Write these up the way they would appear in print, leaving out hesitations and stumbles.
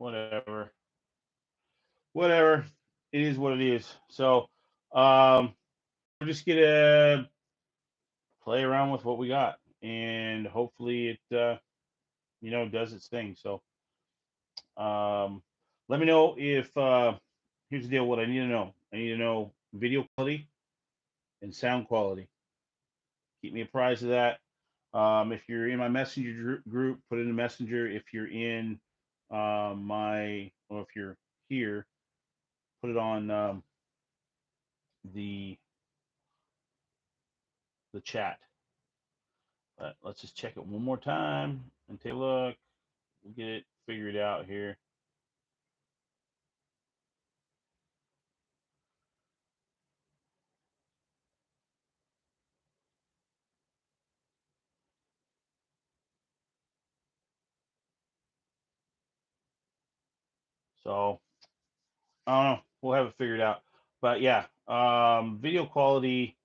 whatever. Whatever. It is what it is. So um, we're just gonna play around with what we got, and hopefully it does its thing. So um, let me know if here's the deal. What I need to know. I need to know video quality and sound quality. Keep me apprised of that. If you're in my messenger group, put it in the messenger. If you're in or if you're here, put it on the the chat. But let's just check it one more time and take a look. We'll get it figured out here. So I don't know. We'll have it figured out. But yeah, video quality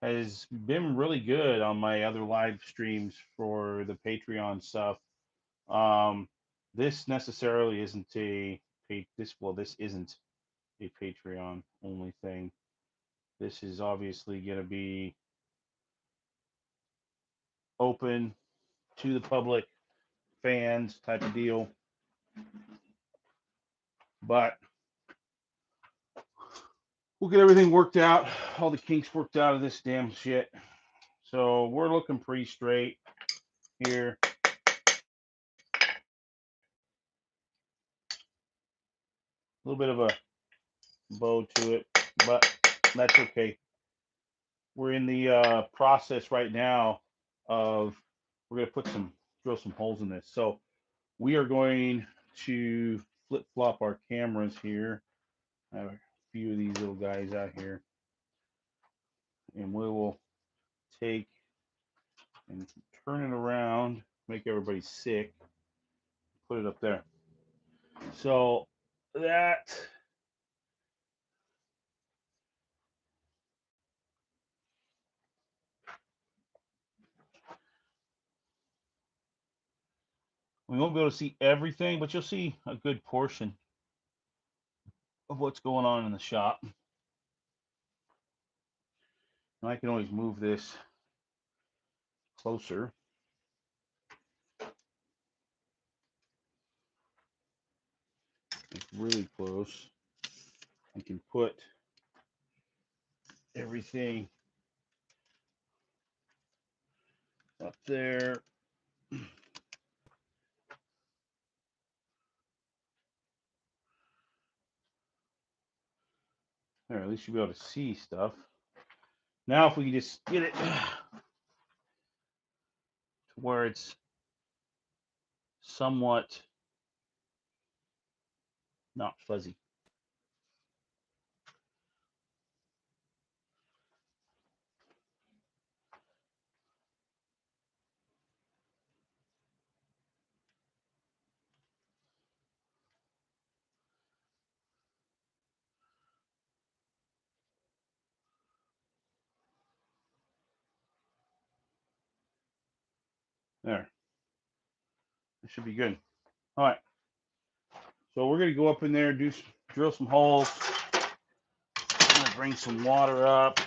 has been really good on my other live streams for the Patreon stuff. Um, this necessarily isn't this isn't a Patreon only thing. This is obviously going to be open to the public, fans type of deal. But we'll get everything worked out, all the kinks worked out of this damn shit. So we're looking pretty straight here. A little bit of a bow to it, but that's okay. We're in the process right now of we're going to drill some holes in this. So we are going to flip flop our cameras here. I have a few of these little guys out here, and we will take and turn it around, make everybody sick, put it up there. So that we won't be able to see everything, but you'll see a good portion of what's going on in the shop. And I can always move this closer. It's really close. I can put everything up there. There, at least you'll be able to see stuff. Now, if we can just get it to where it's somewhat not fuzzy. There. It should be good. All right. So we're going to go up in there, drill some holes. I'm going to bring some water up.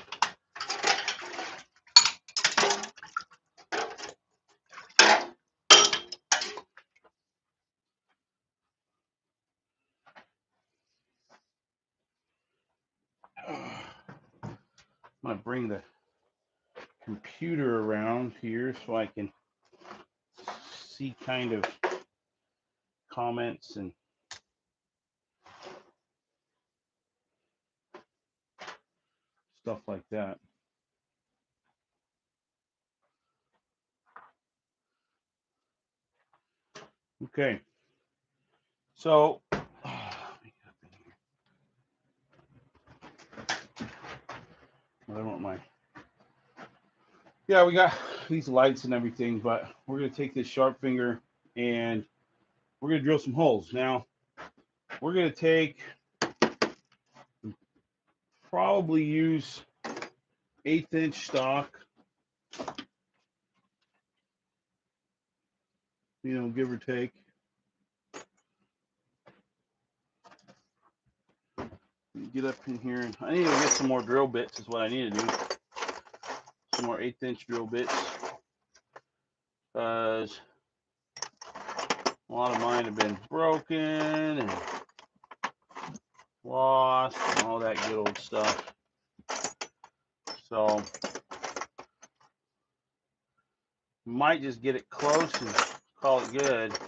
I'm going to bring the computer around here so I can see kind of comments and stuff like that. Okay. So I want my we got these lights and everything, but we're going to take this sharpfinger and we're going to drill some holes. Now, we're going to take, probably use 1/8 inch stock, give or take. get up in here, and I need to get some more drill bits is what I need to do. Some more 1/8 inch drill bits, because a lot of mine have been broken and lost and all that good old stuff. So might just get it close and call it good.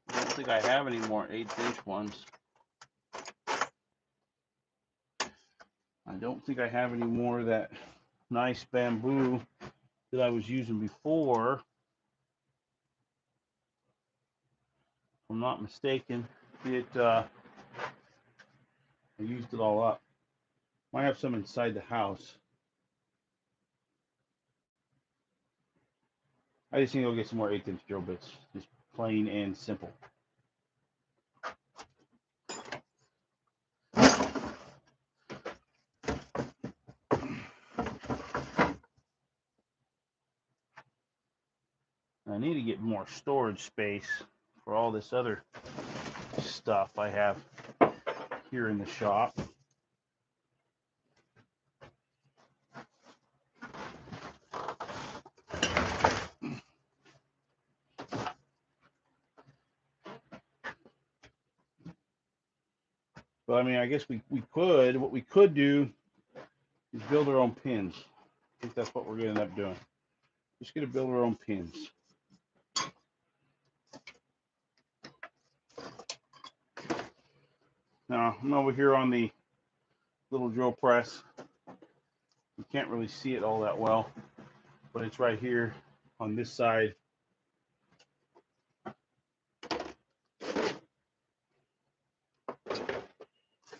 I don't think I have any more 1/8 inch ones. I don't think I have any more of that nice bamboo that I was using before. If I'm not mistaken, I used it all up. Might have some inside the house. I just need to go get some more 1/8 inch drill bits, just plain and simple. I need to get more storage space for all this other stuff I have here in the shop. But I mean, I guess we could, what we could do is build our own pins. I think that's what we're going to end up doing. Just going to build our own pins. Now, I'm over here on the little drill press. You can't really see it all that well, but it's right here on this side.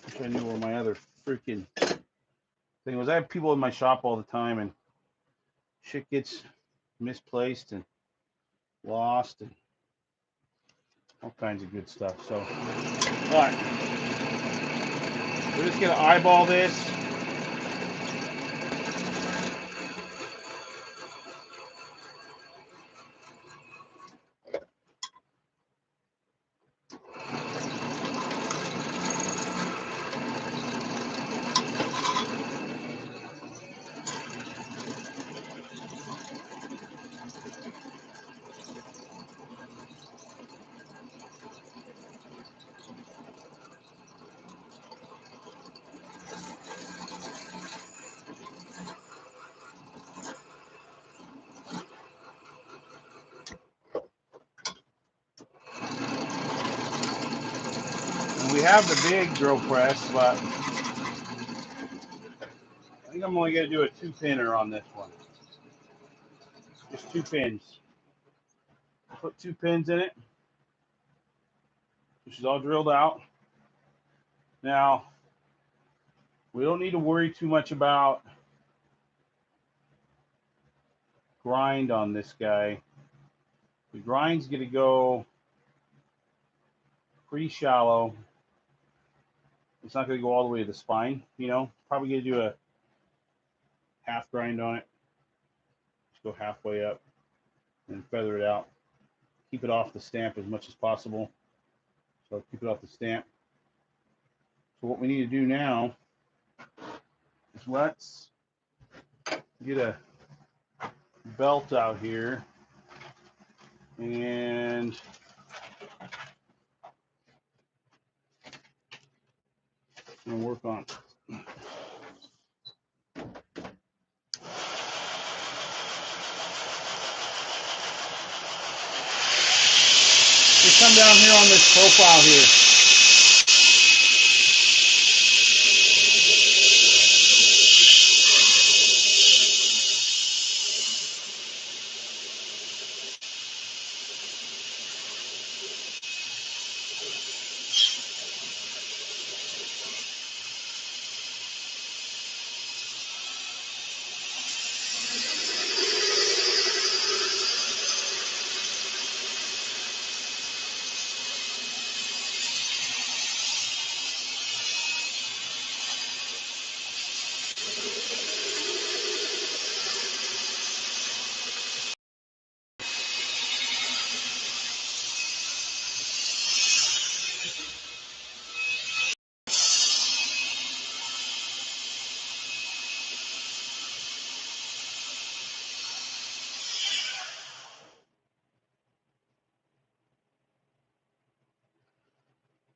Wish I knew where my other freaking thing was. I have people in my shop all the time, and shit gets misplaced and lost and all kinds of good stuff. So, all right, we're just gonna eyeball this. We have the big drill press, but I think I'm only going to do a 2-pinner on this one. Just 2 pins. Put 2 pins in it, which is all drilled out. Now, we don't need to worry too much about grind on this guy. The grind's going to go pretty shallow. It's not going to go all the way to the spine, you know. Probably going to do a half grind on it. Just go halfway up and feather it out. Keep it off the stamp as much as possible. So keep it off the stamp. So what we need to do now is let's get a belt out here and work on it. Just come down here on this profile here.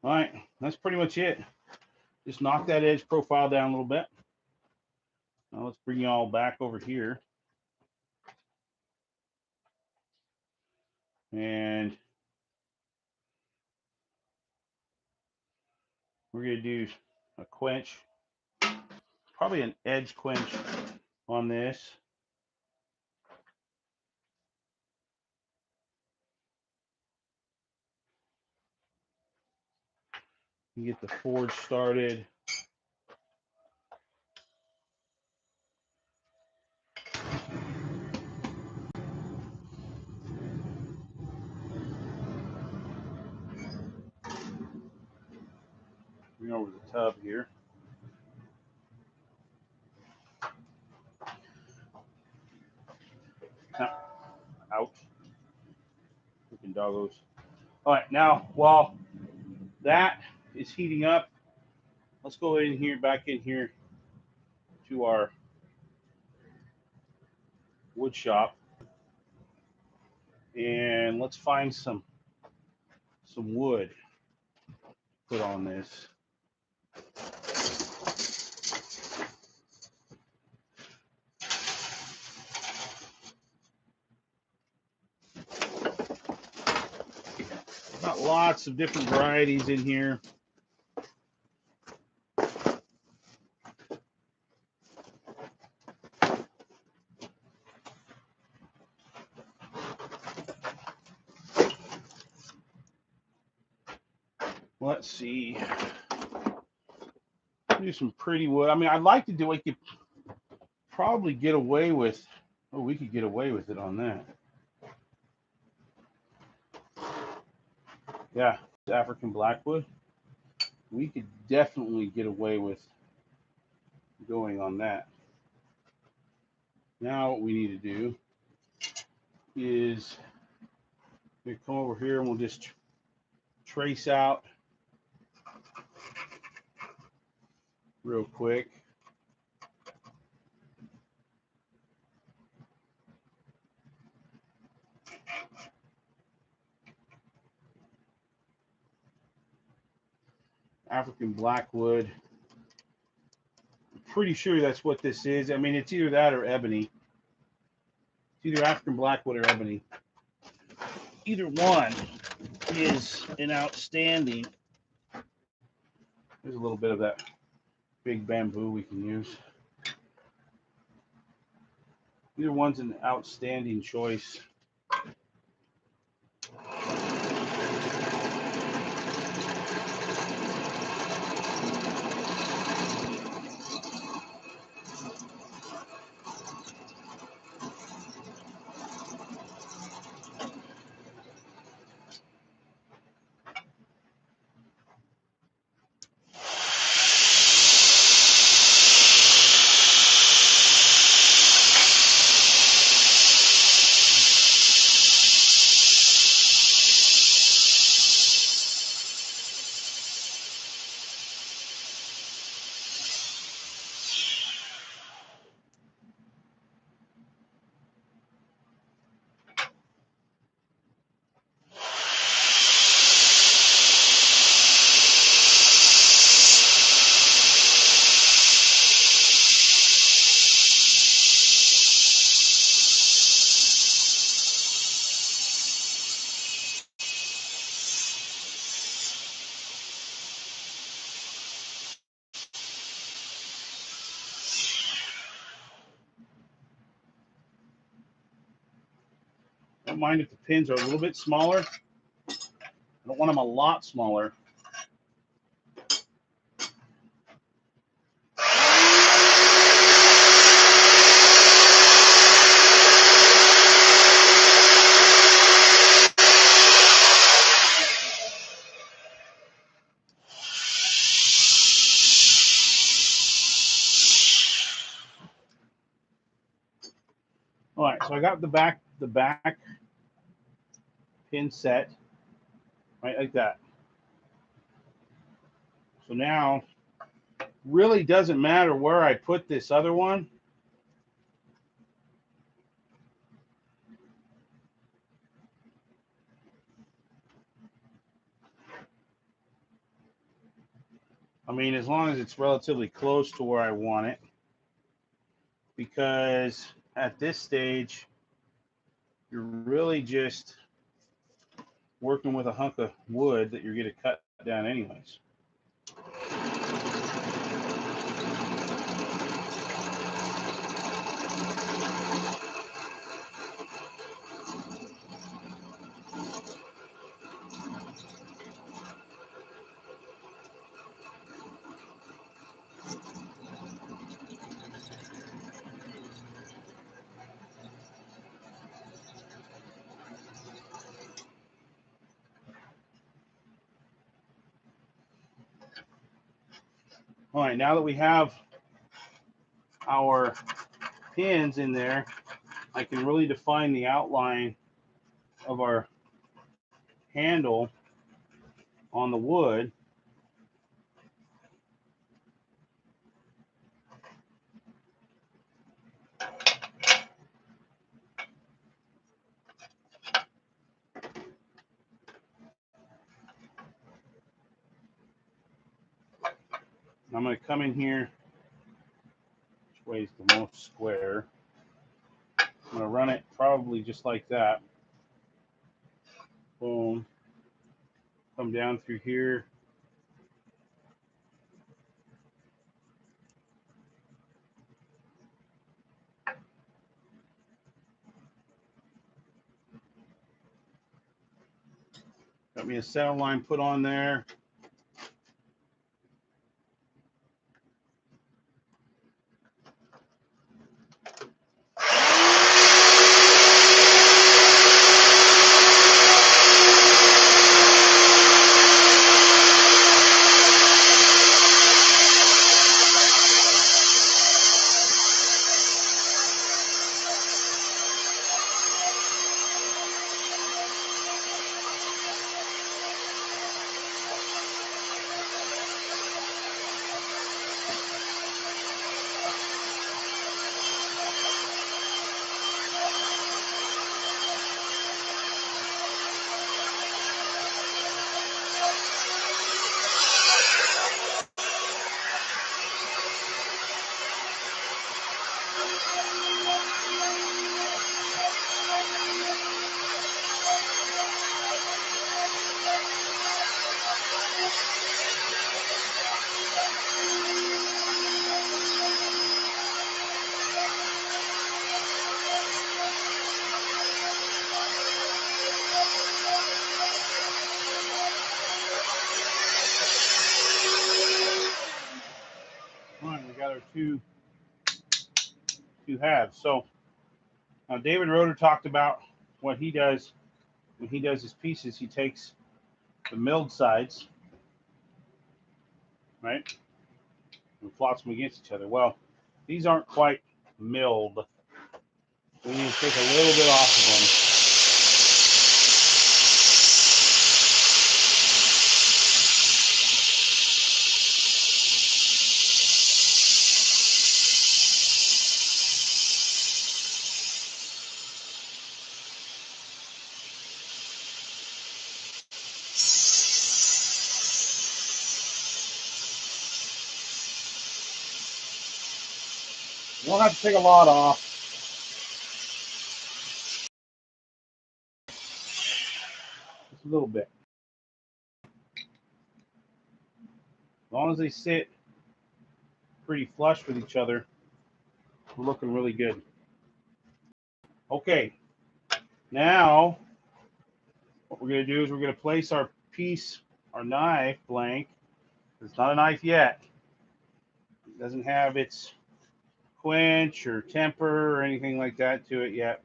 All right, that's pretty much it. Just knock that edge profile down a little bit. Now let's bring you all back over here. And we're going to do a quench, probably an edge quench on this. You get the forge started. Bring over the tub here. Out. Freaking doggos. All right, now while that is heating up, let's go in here, back in here to our wood shop, and let's find some wood to put on this. Got lots of different varieties in here. Let's see. Do some pretty wood. I mean, I'd like to do. We could probably get away with. Oh, we could get away with it on that. Yeah, African blackwood. We could definitely get away with going on that. Now what we need to do is we come over here and we'll just trace out real quick. African blackwood. I'm pretty sure that's what this is. I mean, it's either that or ebony. It's either African blackwood or ebony. Either one is an outstanding. There's a little bit of that big bamboo we can use. Either one's an outstanding choice. Don't mind if the pins are a little bit smaller. I don't want them a lot smaller. All right, so I got the back pin set, right like that. So now, really doesn't matter where I put this other one. I mean, as long as it's relatively close to where I want it, because at this stage, you're really just working with a hunk of wood that you're going to cut down anyways. All right, now that we have our pins in there, I can really define the outline of our handle on the wood. I'm going to come in here, which way is the most square. I'm going to run it probably just like that. Boom. Come down through here. Got me a center line put on there. All right, we got our two halves. So now David Roeder talked about what he does when he does his pieces. He takes the milled sides, right, and plots them against each other. Well, these aren't quite milled. We need to take a little bit off of them. You don't have to take a lot off. Just a little bit. As long as they sit pretty flush with each other, we're looking really good. Okay, now what we're going to do is we're going to place our piece, our knife blank. It's not a knife yet. It doesn't have its quench or temper or anything like that to it yet.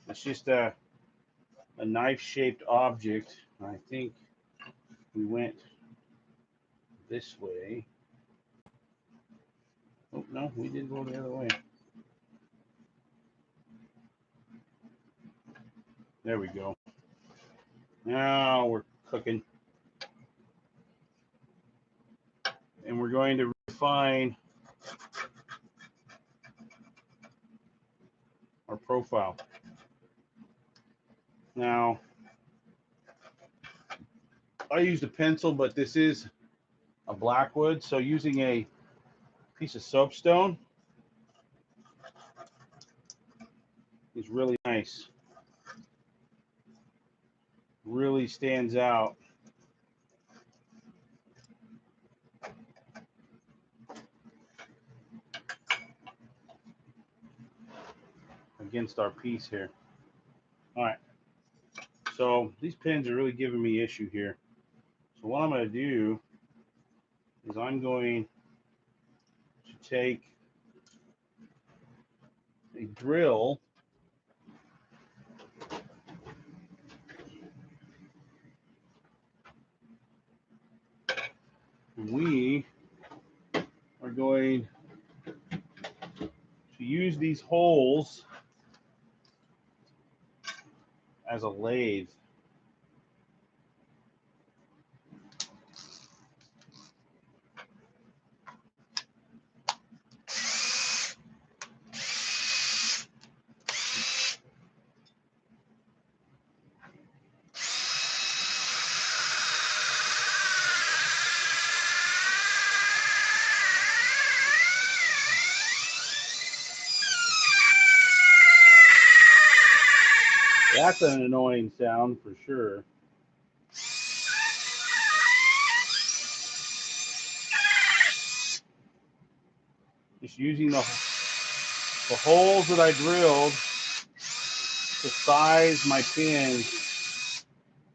It's just a knife-shaped object. I think we went this way. Oh, no, we did go the other way. There we go. Now we're cooking. And we're going to refine our profile. Now, I used a pencil, but this is a blackwood. So using a piece of soapstone is really nice. Really stands out. Against our piece here. All right. So these pins are really giving me issue here. So what I'm going to do is I'm going to take a drill and we are going to use these holes as a lathe. That's an annoying sound for sure. Just using the holes that I drilled to size my pins,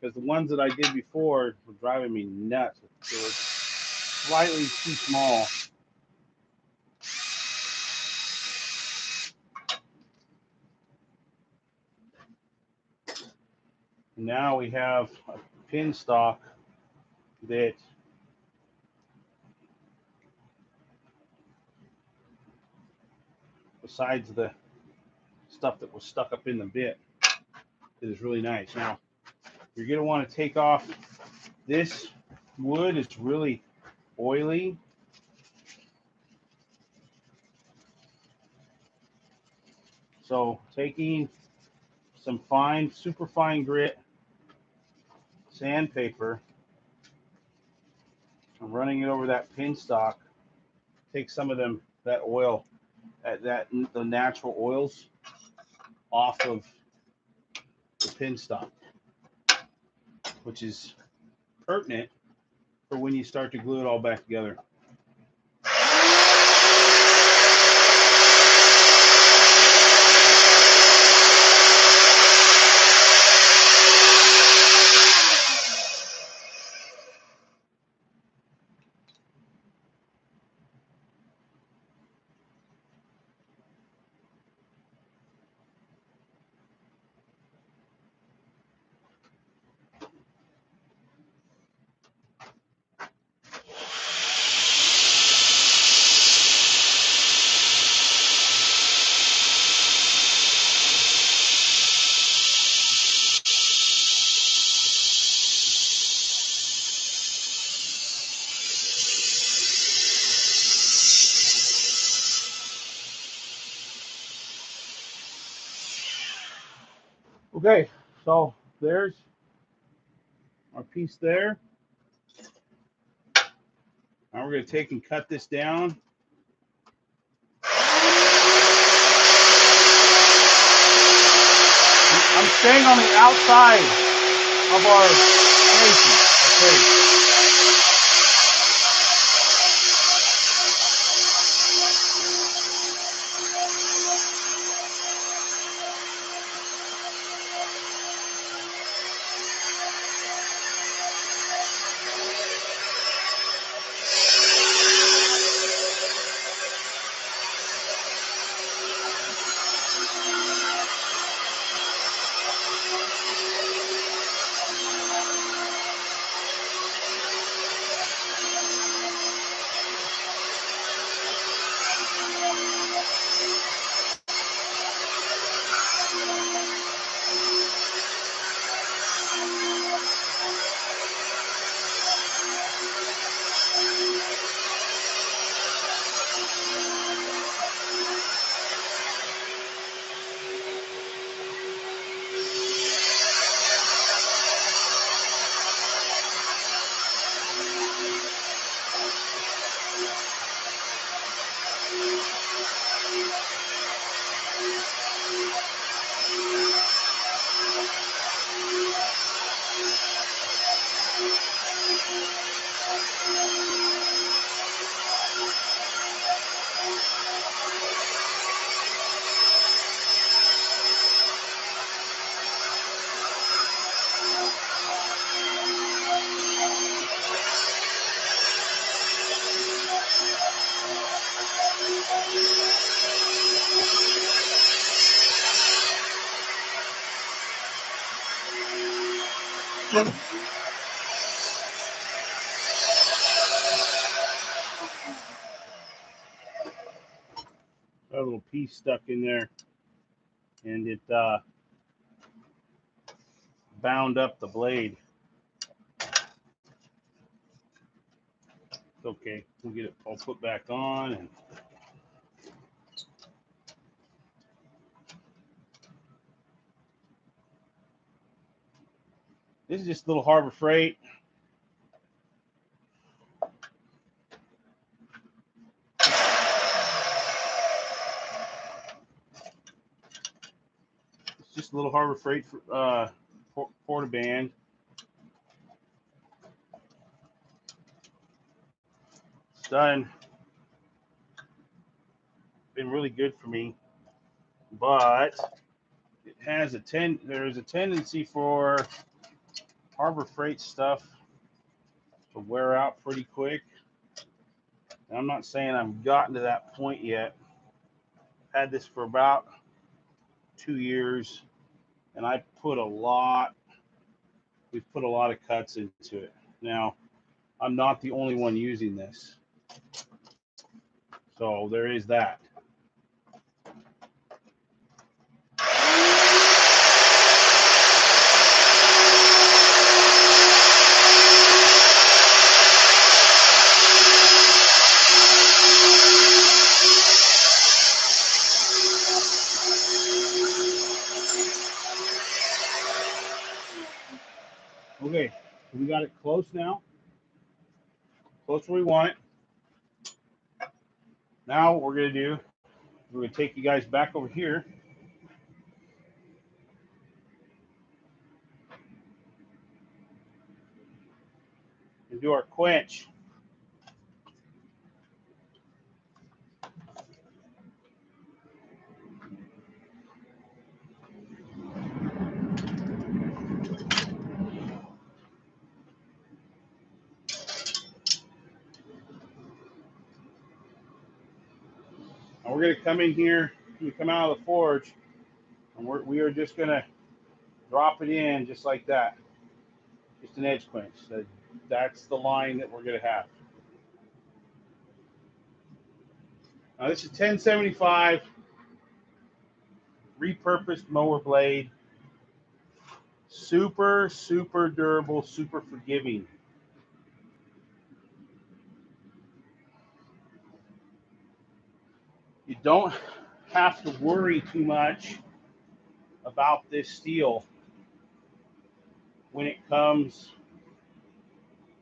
because the ones that I did before were driving me nuts. They were slightly too small. Now we have a pin stock that besides the stuff that was stuck up in the bit, it is really nice. Now you're going to want to take off this wood. It's really oily. So taking some fine, super fine grit sandpaper and running it over that pin stock, take some of that oil, the natural oils off of the pin stock, which is pertinent for when you start to glue it all back together. Okay, so there's our piece there. Now we're going to take and cut this down. I'm staying on the outside of our casing. Okay. Got a little piece stuck in there, and it bound up the blade. It's okay. We'll get it all put back on. And this is just a little Harbor Freight. It's just a little Harbor Freight porta band. It's done. Been really good for me, but it has there's a tendency for Harbor Freight stuff to wear out pretty quick. And I'm not saying I've gotten to that point yet. I've had this for about 2 years, and we've put a lot of cuts into it. Now, I'm not the only one using this, so there is that. Okay, so we got it close now. Close where we want it. Now what we're going to do, we're going to take you guys back over here. And do our quench. And we're going to come in here, we come out of the forge, and we are just going to drop it in just like that. Just an edge quench. That's the line that we're going to have. Now this is 1075 repurposed mower blade. Super, super durable, super forgiving. You don't have to worry too much about this steel when it comes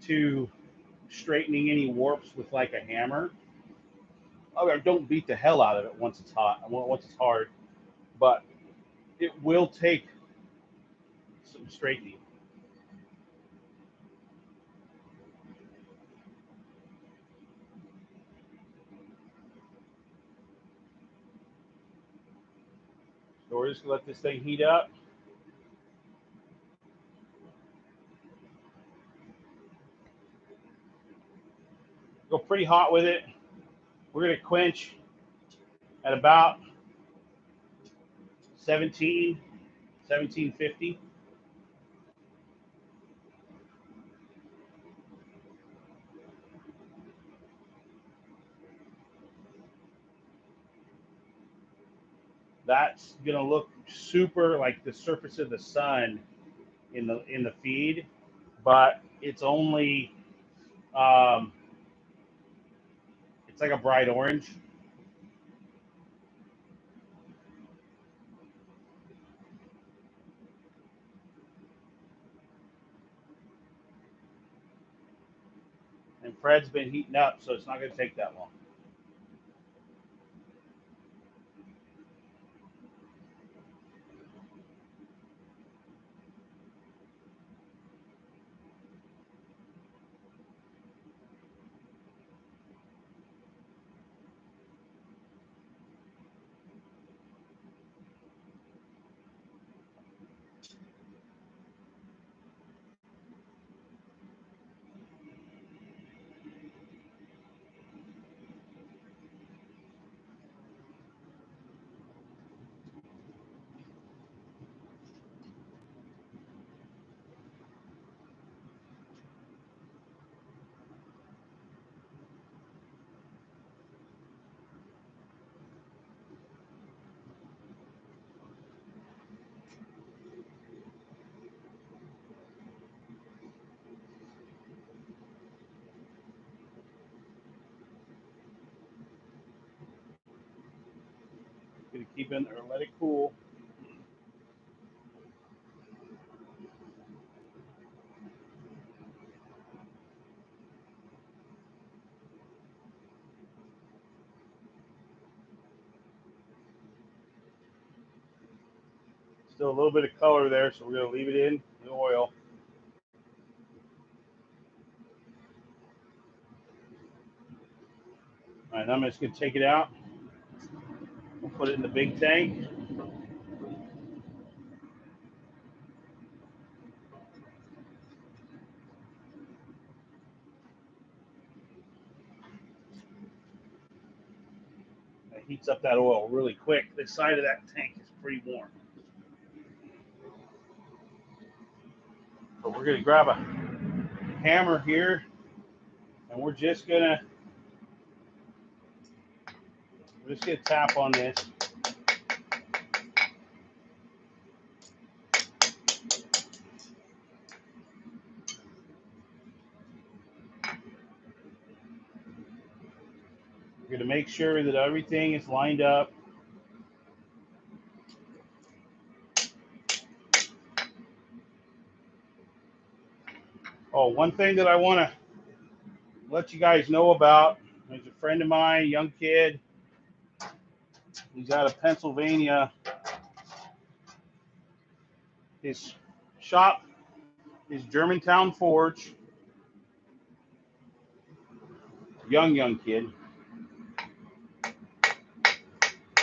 to straightening any warps with like a hammer. I don't beat the hell out of it once it's hot, once it's hard, but it will take some straightening. So we're just gonna let this thing heat up. Go pretty hot with it. We're gonna quench at about 1750. That's gonna look super like the surface of the sun in the feed, but it's only it's like a bright orange. And Fred's been heating up, so it's not going to take that long. keeping or let it cool. Still a little bit of color there, so we're going to leave it in the oil. All right, now I'm just going to take it out. We'll put it in the big tank. It heats up that oil really quick. The side of that tank is pretty warm. So we're going to grab a hammer here, and we're just going to tap on this. We're going to make sure that everything is lined up. Oh, one thing that I want to let you guys know about is a friend of mine, a young kid. He's out of Pennsylvania. His shop is Germantown Forge. Young kid.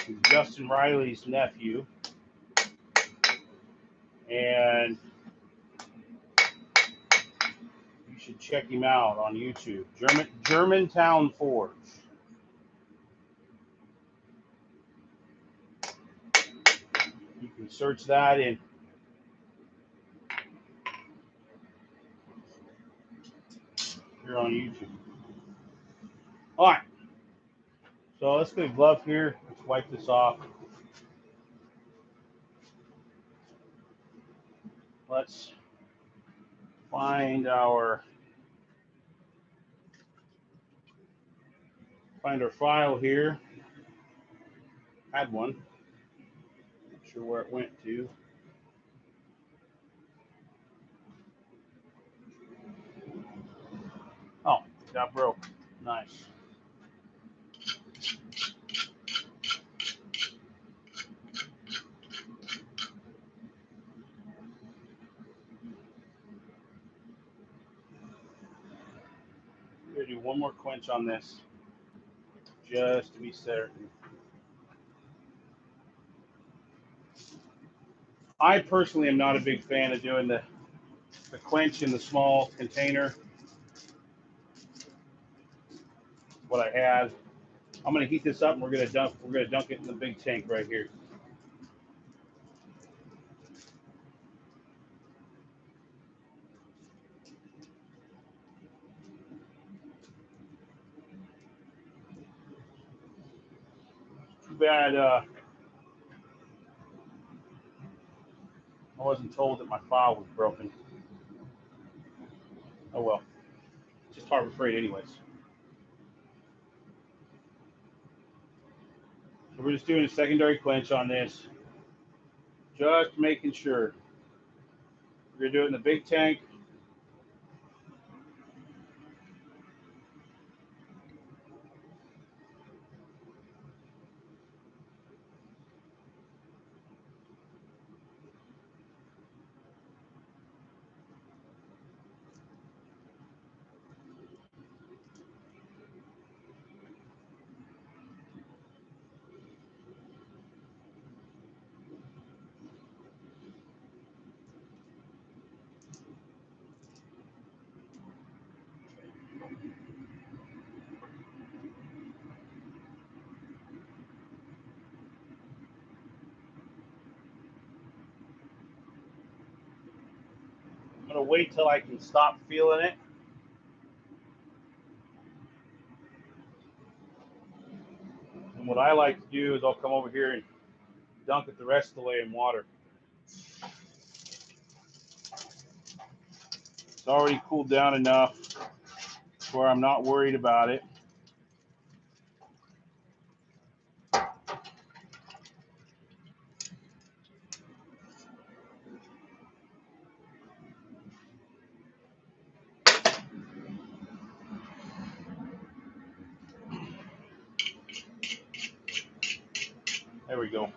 He's Justin Riley's nephew. And you should check him out on YouTube. Germantown Forge. You can search that in here on YouTube. All right. So let's get a glove here. Let's wipe this off. Let's find our file here. Had one. Not sure where it went to. Oh, that broke. Nice. We're going to do one more quench on this, just to be certain. I personally am not a big fan of doing the quench in the small container. What I had. I'm going to heat this up, and we're going to dunk it in the big tank right here. Too bad I wasn't told that my file was broken. Oh well, just Harbor Freight anyways. So we're just doing a secondary quench on this, just making sure. We're going to do it in the big tank. I'm going to wait till I can stop feeling it. And what I like to do is I'll come over here and dunk it the rest of the way in water. It's already cooled down enough where I'm not worried about it. There we go.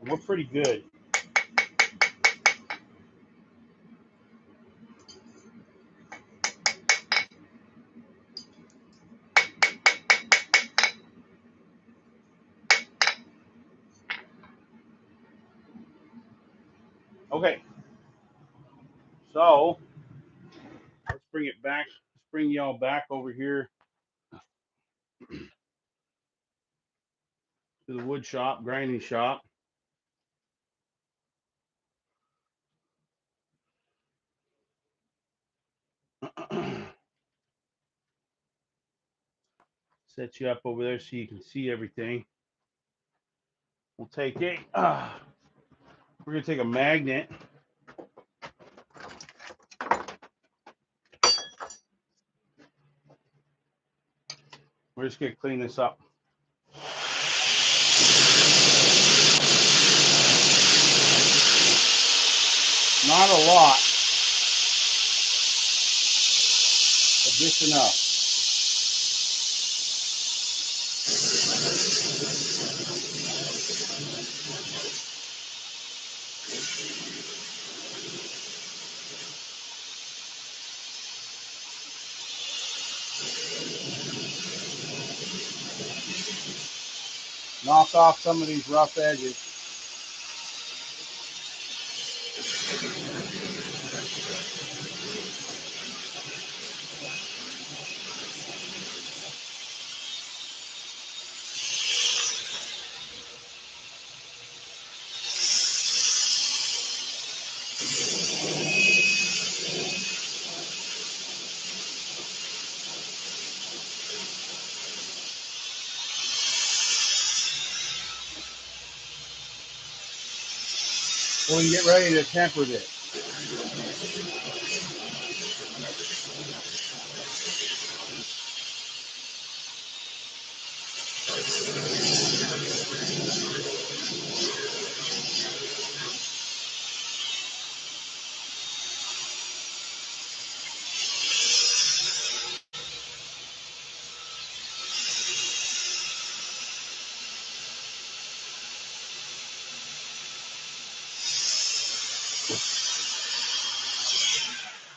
We're pretty good. Okay, so let's bring it back. Let's bring y'all back over here to the wood shop, grinding shop. Set you up over there so you can see everything. We'll take we're gonna take a magnet. We're just gonna clean this up. Not a lot, but just enough. Knock off some of these rough edges. We can get ready to temper this.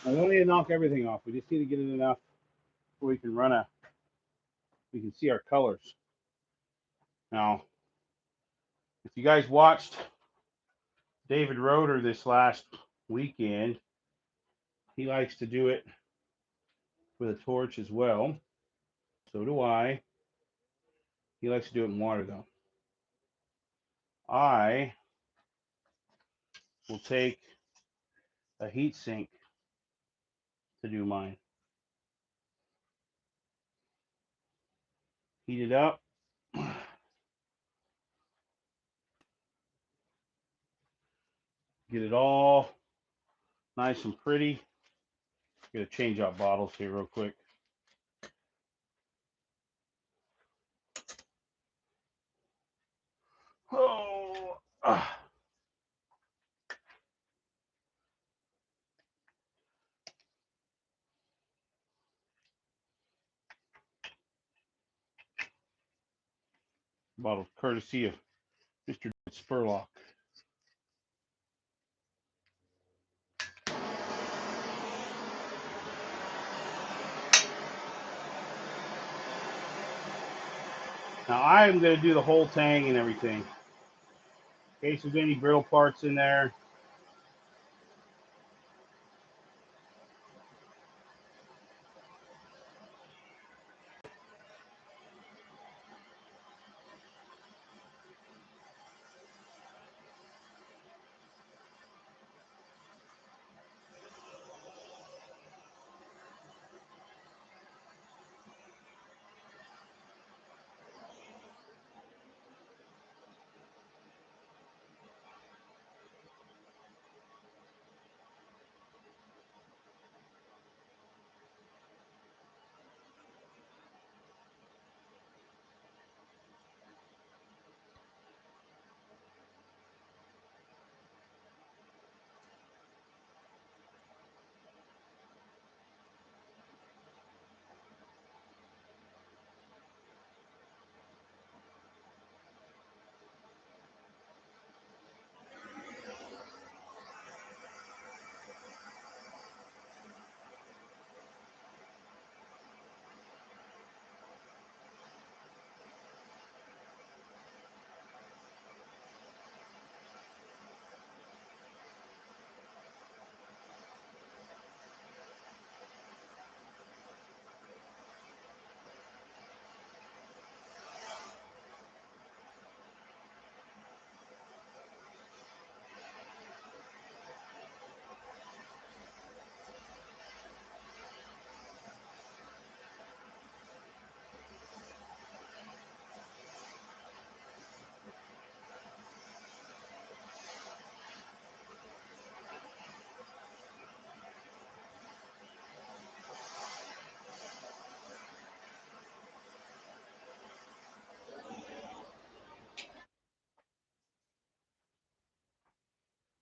I don't need to knock everything off. We just need to get it enough so we can we can see our colors. Now, if you guys watched David Roeder this last weekend, he likes to do it with a torch as well. So do I. He likes to do it in water though. I will take a heat sink to do mine. Heat it up. Get it all nice and pretty. Gonna change out bottles here real quick. Oh, bottle courtesy of Mr. Spurlock. Now I am going to do the whole tang and everything. In case there's any brittle parts in there.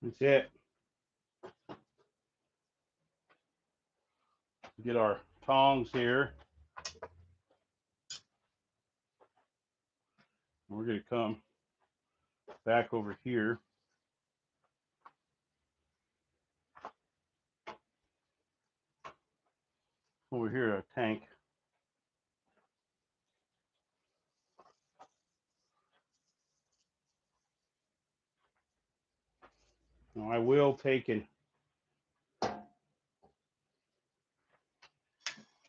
That's it. Get our tongs here. We're going to come back over here. Over here, a tank. Now I will take and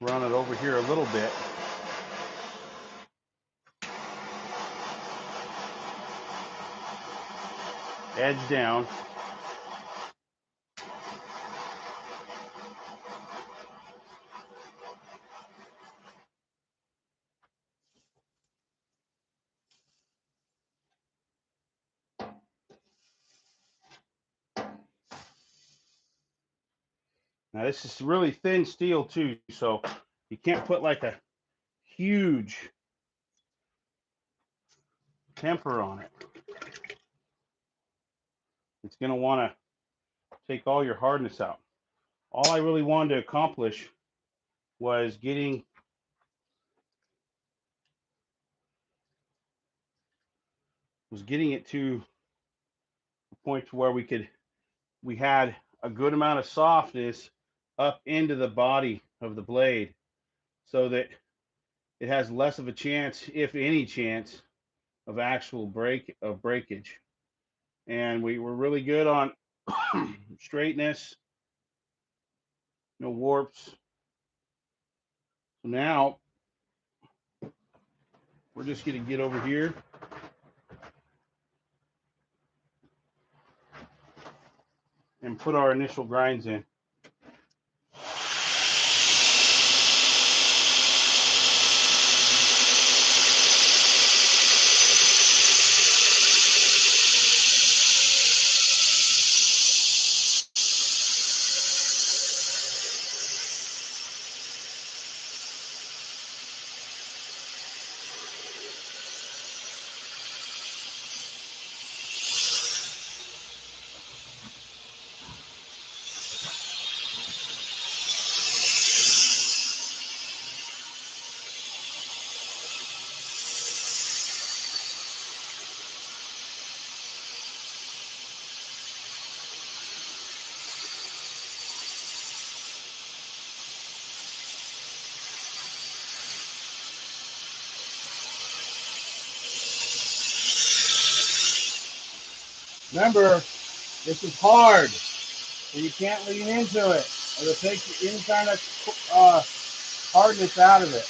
run it over here a little bit. Edge down. Now this is really thin steel too, so you can't put like a huge temper on it. It's going to want to take all your hardness out. All I really wanted to accomplish was getting it to the point to where we had a good amount of softness up into the body of the blade, so that it has less of a chance, if any chance, of actual breakage. And we were really good on straightness, no warps. So now we're just going to get over here and put our initial grinds in. Remember, this is hard, so you can't lean into it. It'll take any kind of hardness out of it.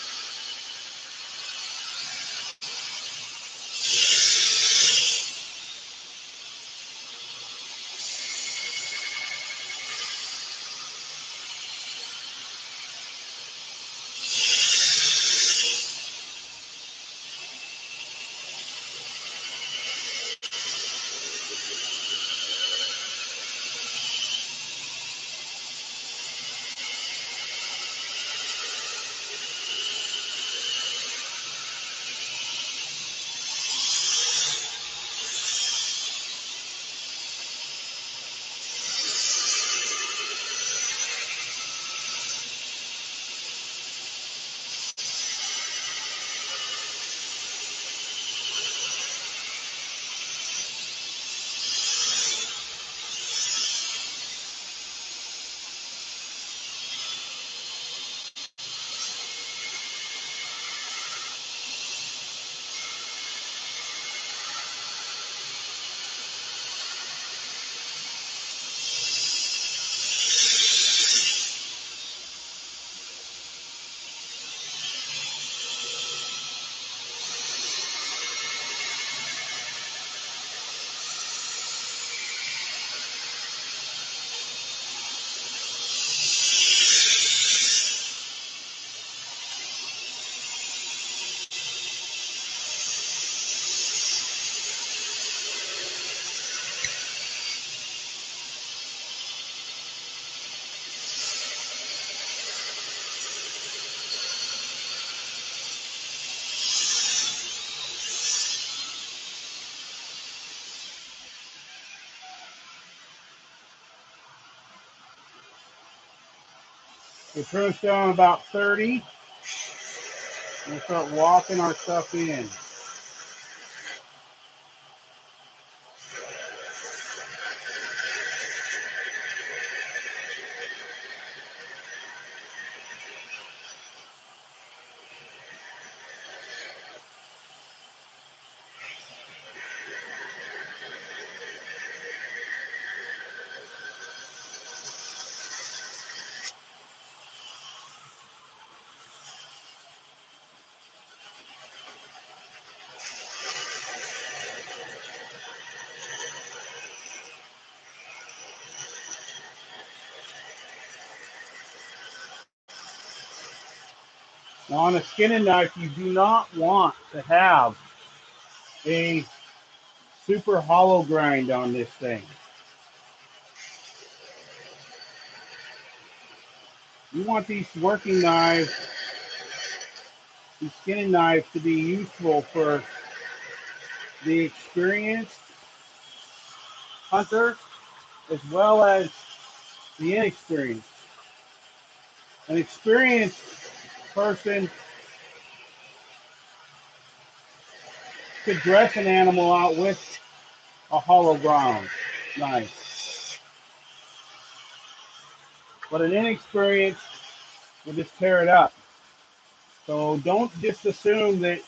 We turn this down about 30. And we'll start walking our stuff in. Now on a skinning knife, you do not want to have a super hollow grind on this thing. You want these working knives, these skinning knives, to be useful for the experienced hunter as well as the inexperienced. An experienced person could dress an animal out with a hollow ground knife, but an inexperienced will just tear it up. So don't just assume that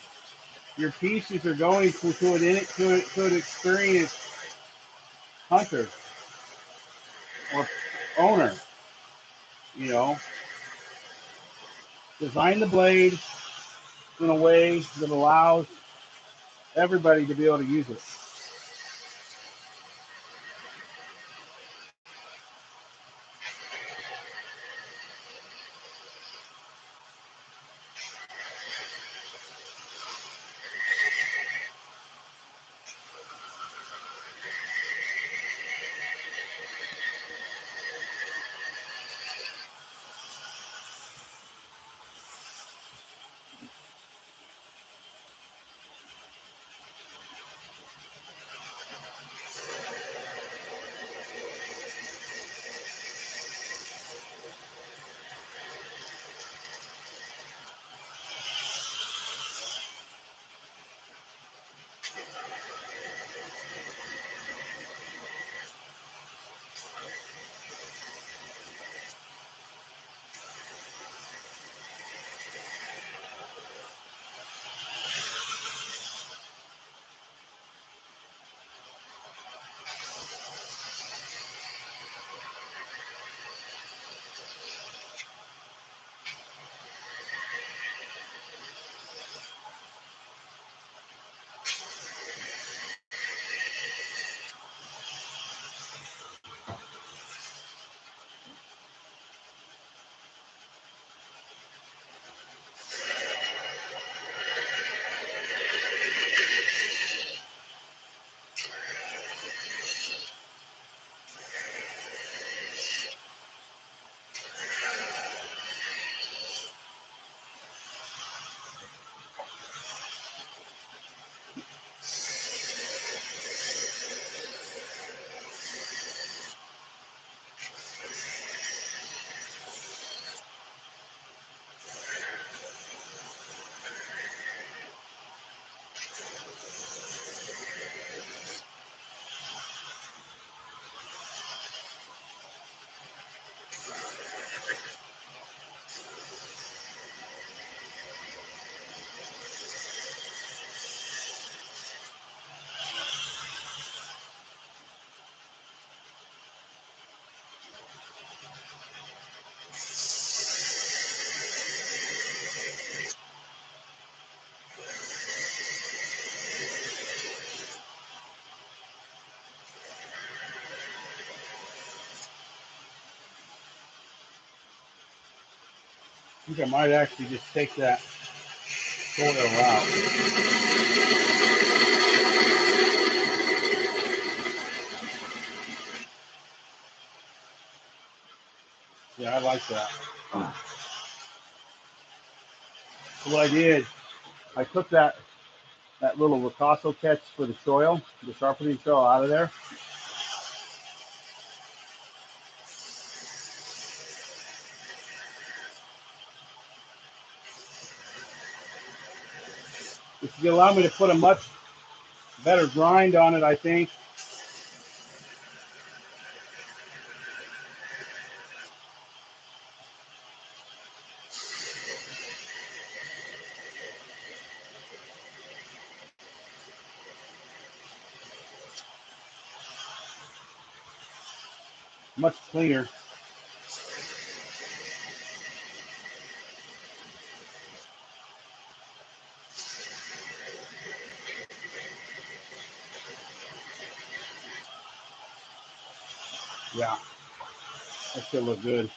your pieces are going to an experienced hunter or owner. You know, design the blade in a way that allows everybody to be able to use it. I think I might actually just take that soil out. Yeah, I like that. So what I did, I took that little Ricasso catch for the soil, the sharpening soil out of there. You allow me to put a much better grind on it, I think. Much cleaner. Yeah, that should look good.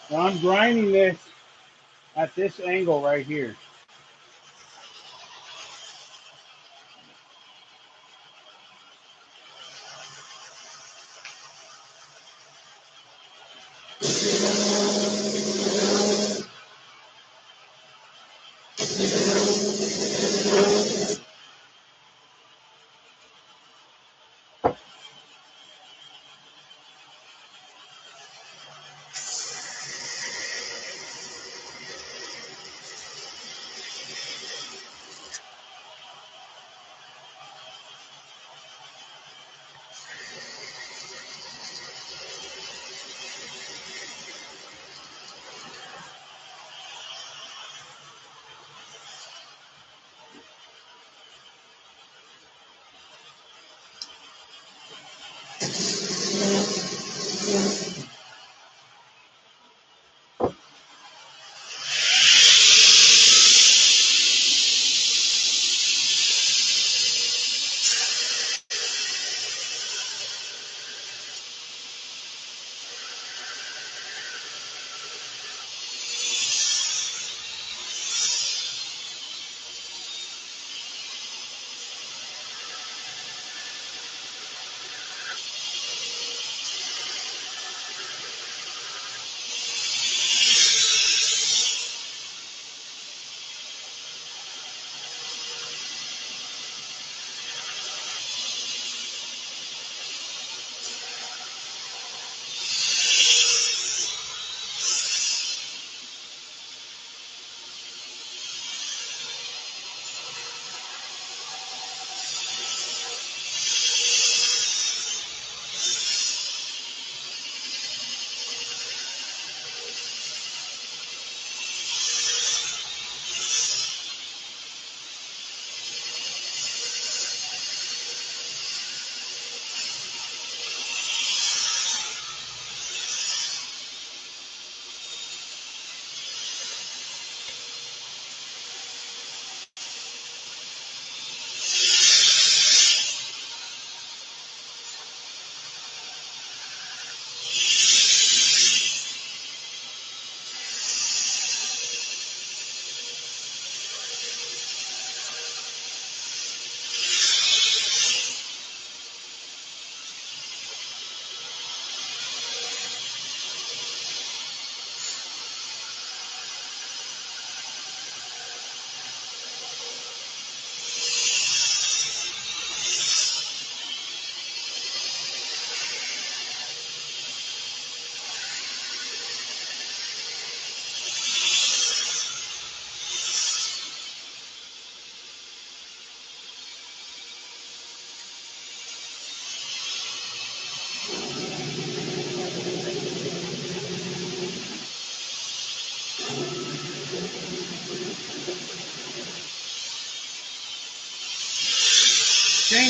So I'm grinding this at this angle right here.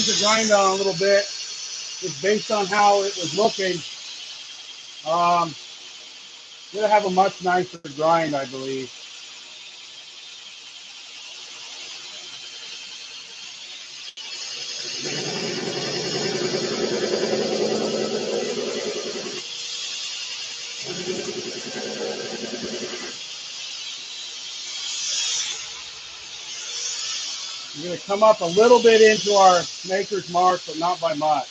changed the grind on a little bit. Just based on how it was looking. Gonna have a much nicer grind, I believe. We're gonna come up a little bit into our maker's mark, but not by much.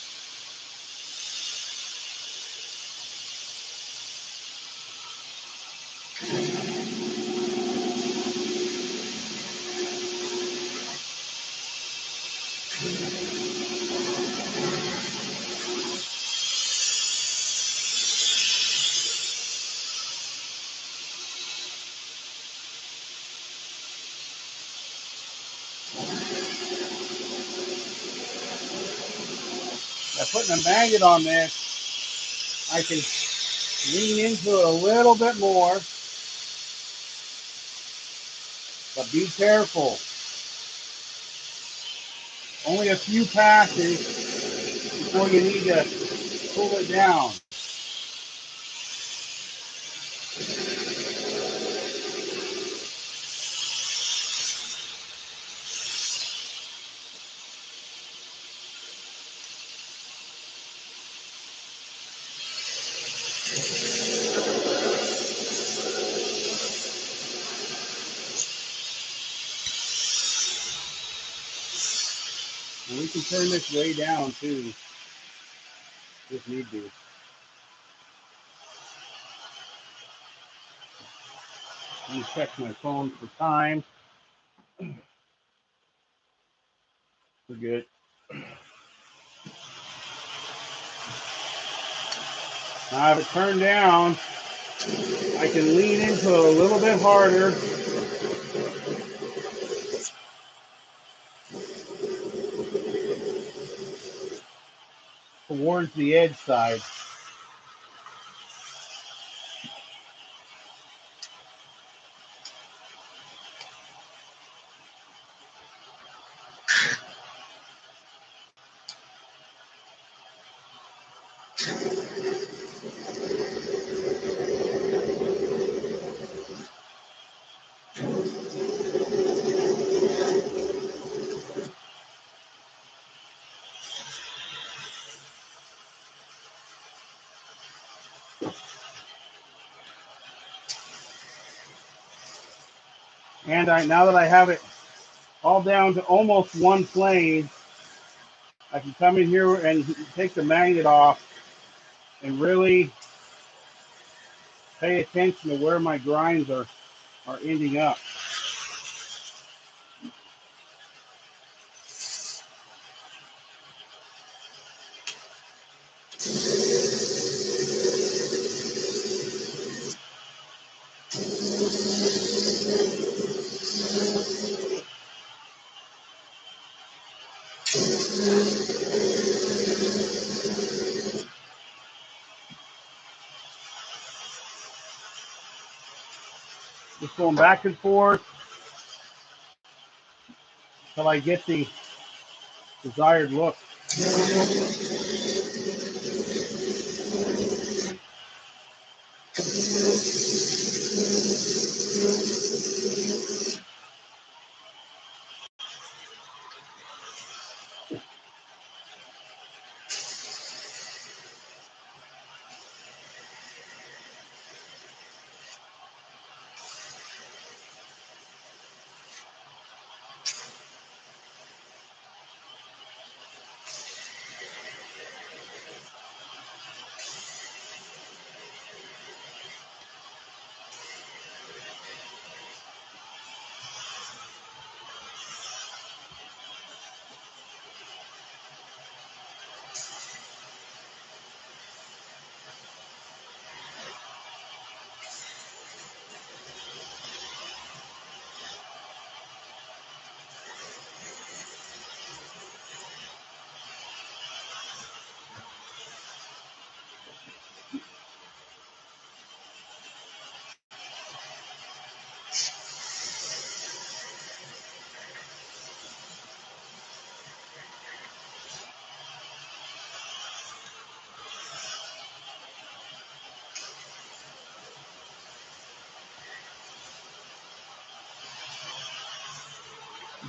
By putting a magnet on this, I can lean into it a little bit more, but be careful. Only a few passes before you need to pull it down. And we can turn this way down too, if need be. Let me check my phone for time. We're good. Now I have it turned down. I can lean into it a little bit harder. Towards the edge side. And now that I have it all down to almost one plane, I can come in here and take the magnet off and really pay attention to where my grinds are ending up. Just going back and forth until I get the desired look.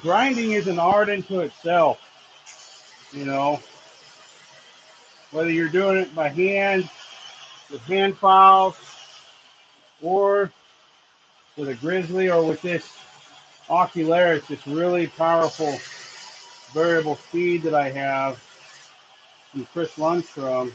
grinding is an art into itself. You know, whether you're doing it by hand, with hand files, or with a grizzly, or with this ocularis, this really powerful variable speed that I have from Chris Lundstrom.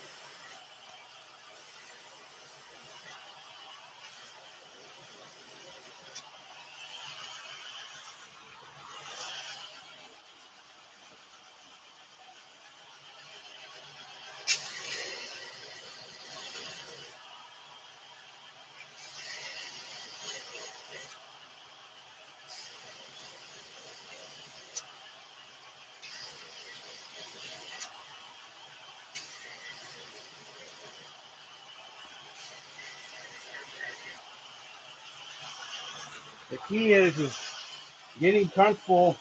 The key is getting comfortable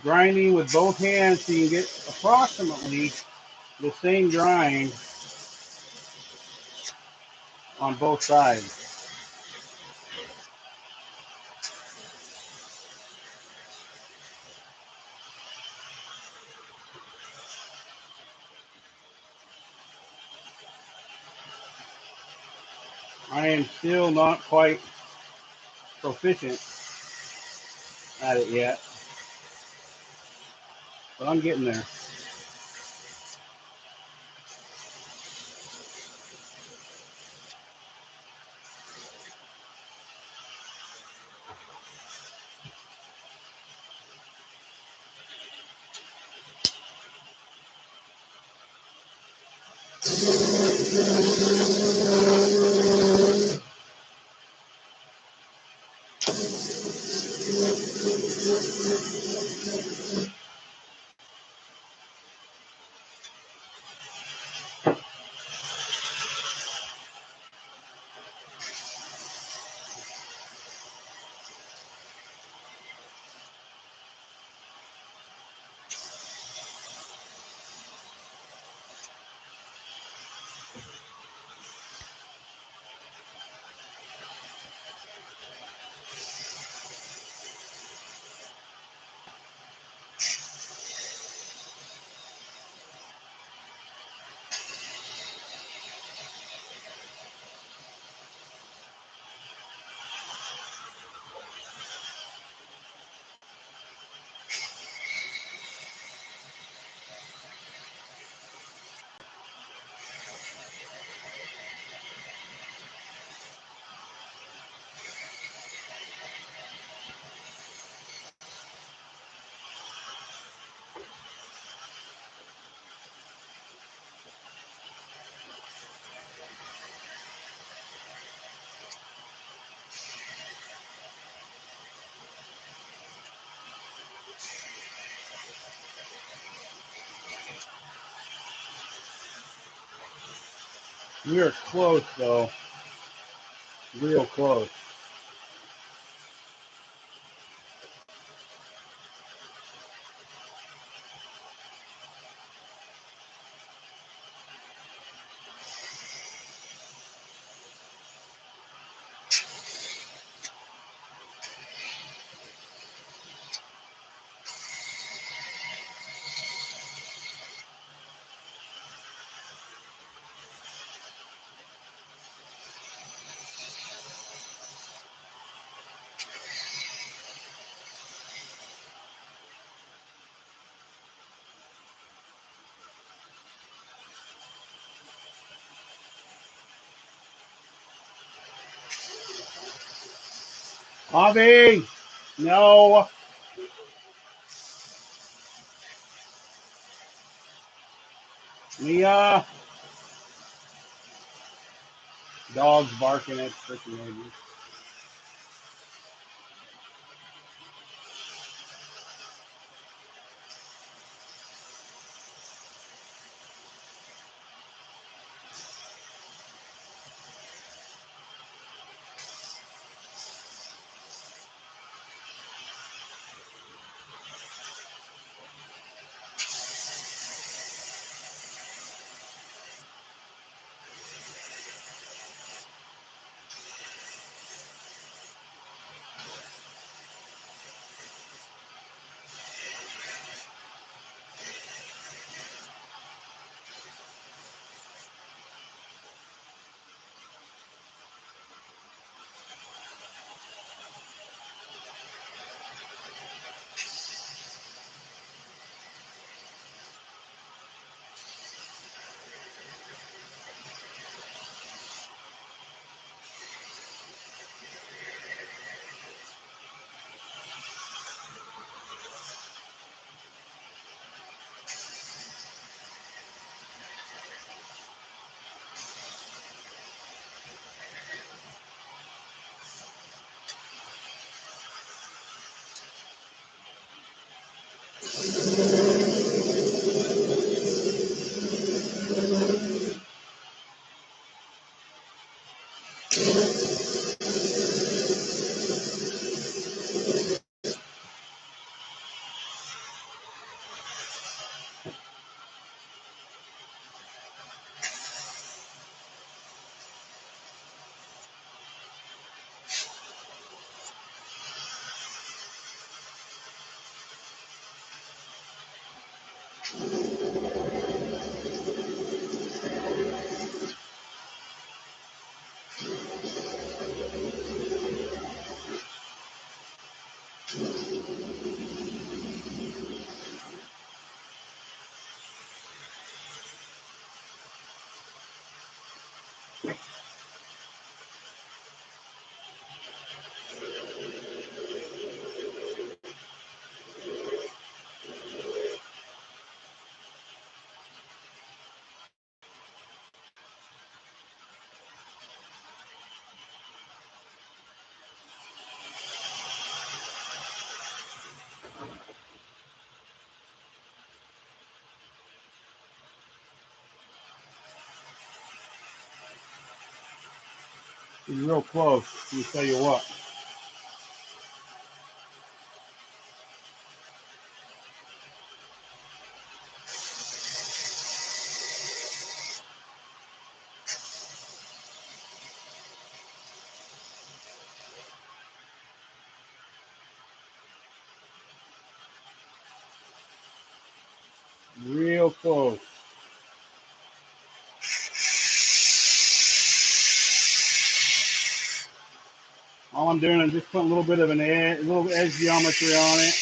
grinding with both hands so you can get approximately the same grind on both sides. I am still not quite proficient at it yet, but I'm getting there. We are close though, real close. Avi, no, Mia, dogs barking at freaking ladies. He's real close. Let me tell you what. Real close. All I'm doing is just putting a little bit of an edge, a little edge geometry on it.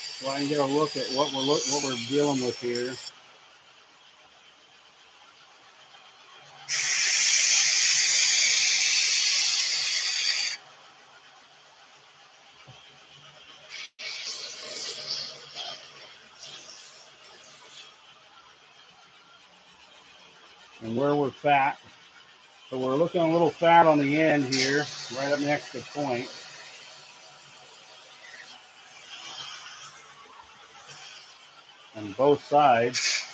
So I can get a look at what we're dealing with here. And where we're fat. So we're looking a little fat on the end here, right up next to point. On both sides.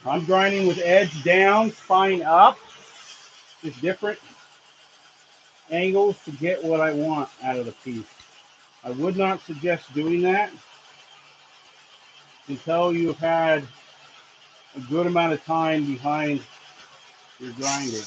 I'm grinding with edge down, spine up. Just different angles to get what I want out of the piece. I would not suggest doing that until you've had a good amount of time behind your grinding.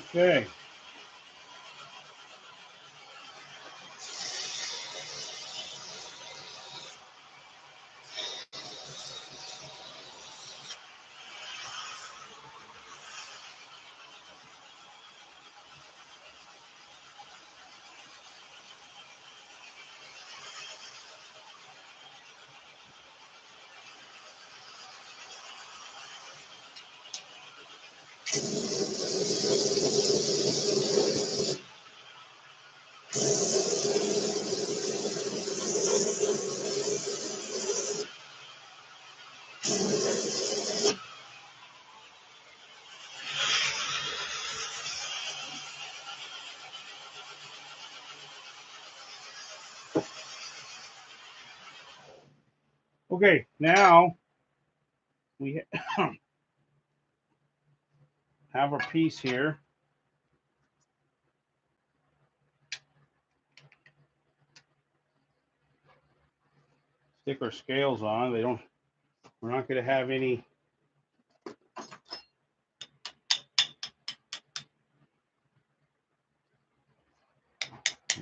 Okay. Okay, now we have our piece here. Stick our scales on. We're not going to have any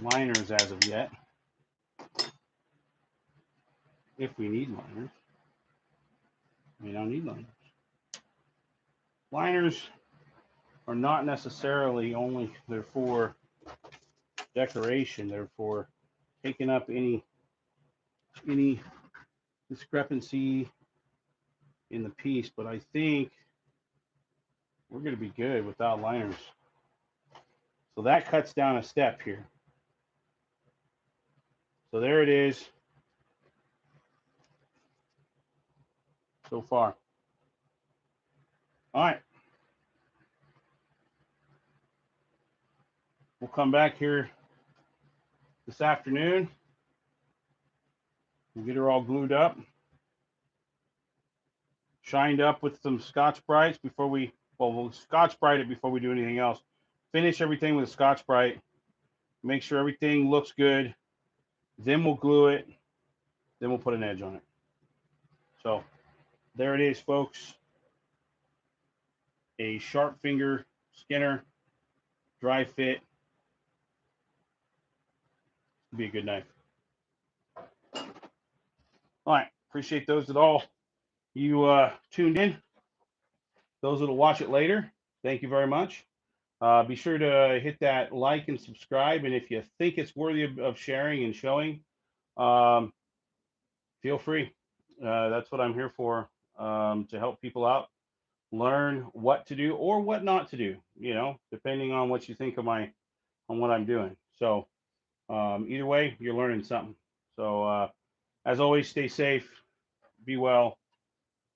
liners as of yet. If we need liners, we don't need liners. Liners are not necessarily only, they're for decoration. They're for taking up any discrepancy in the piece, but I think we're going to be good without liners. So that cuts down a step here. So there it is so far. All right. We'll come back here this afternoon. We'll get her all glued up, shined up with some Scotch-Brites before we'll Scotch-Brite it before we do anything else. Finish everything with a Scotch-Brite. Make sure everything looks good. Then we'll glue it. Then we'll put an edge on it. So there it is, folks. A sharpfinger Skinner dry fit. Be a good knife. All right. Appreciate those that all you tuned in. Those that'll watch it later, thank you very much. Be sure to hit that like and subscribe. And if you think it's worthy of sharing and showing, feel free. That's what I'm here for, to help people out, learn what to do or what not to do, depending on what you think of on what I'm doing. So either way, you're learning something. So as always, stay safe, be well,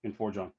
and forge on.